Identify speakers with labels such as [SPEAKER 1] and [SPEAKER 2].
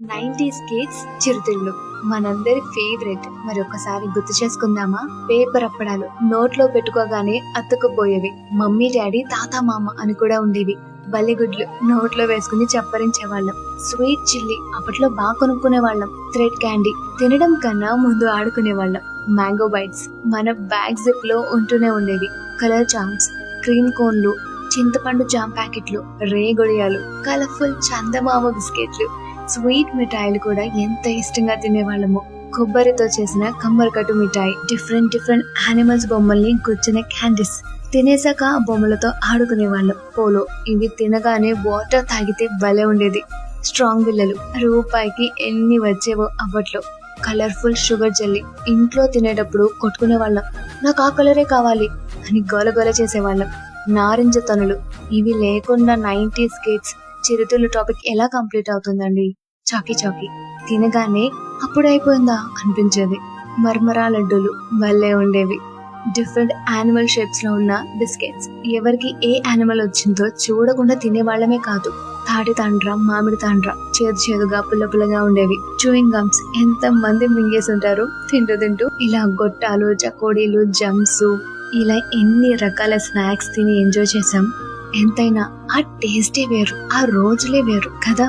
[SPEAKER 1] 90s kids చిరుతిళ్ళు మనందరి favourite. మరి ఒక్కసారి గుర్తు చేసుకుందామా? పేపర్ అప్పడాలు నోట్లో పెట్టుకోగానే అతుక్కుపోయేవి. మమ్మీ డాడీ తాత మామ అని కూడా ఉండేవి. బల్లిగుడ్లు నోట్లో వేసుకుని చప్పరించేవాళ్ళం. స్వీట్ చిల్లీ అప్పట్లో బాగా కొనుక్కునే వాళ్ళం. థ్రెడ్ క్యాండీ తినడం కన్నా ముందు ఆడుకునే వాళ్ళం. మ్యాంగో బైట్స్ మన బ్యాగ్ జిప్ లో ఉంటూనే ఉండేవి. కలర్ చాంప్స్, క్రీమ్ కోన్లు, చింతపండు జామ్ ప్యాకెట్లు, రేగొడియాలు, కలర్ఫుల్ చందమామ బిస్కెట్లు, స్వీట్ మిఠాయిలు కూడా ఎంత ఇష్టంగా తినేవాళ్ళము. కొబ్బరితో చేసిన కమ్మరికట్టు మిఠాయి, డిఫరెంట్ యానిమల్స్ బొమ్మల్ని గుచ్చిన క్యాండీస్, తినేసాక ఆ బొమ్మలతో ఆడుకునే వాళ్ళం. పోలో ఇవి తినగానే వాటర్ తాగితే భలే ఉండేది. స్ట్రాంగ్ బిల్లలు రూపాయికి ఎన్ని వచ్చేవో అప్పట్లో. కలర్ఫుల్ షుగర్ జెల్లీ ఇంట్లో తినేటప్పుడు కొట్టుకునే వాళ్ళం. నాకు ఆ కలరే కావాలి అని గోలగోల చేసేవాళ్ళం. నారింజ తనులు ఇవి లేకుండా 90s కిడ్స్ చిరుతిళ్ళు టాపిక్ ఎలా కంప్లీట్ అవుతుందండి? చాకీ తినగానే అప్పుడైపోయిందా అనిపించేది. మర్మరా లడ్డూలు భలే ఉండేవి. డిఫరెంట్ యానిమల్ షేప్స్ లో ఉన్న బిస్కెట్స్ ఎవరికి ఏ యానిమల్ వచ్చిందో చూడకుండా తినేవాళ్లమే కాదు. తాటి తాండ్ర, మామిడి తాండ్ర చేదుగా పుల్లగా ఉండేవి. చూయింగ్ గమ్స్ ఎంత మంది మింగేసి ఉంటారు తింటూ. ఇలా గొట్టాలు, చకోడీలు, జమ్స్, ఇలా ఎన్ని రకాల స్నాక్స్ తిని ఎంజాయ్ చేసాం. ఎంతైనా ఆ టేస్టే వేరు, ఆ రోజులే వేరు కదా.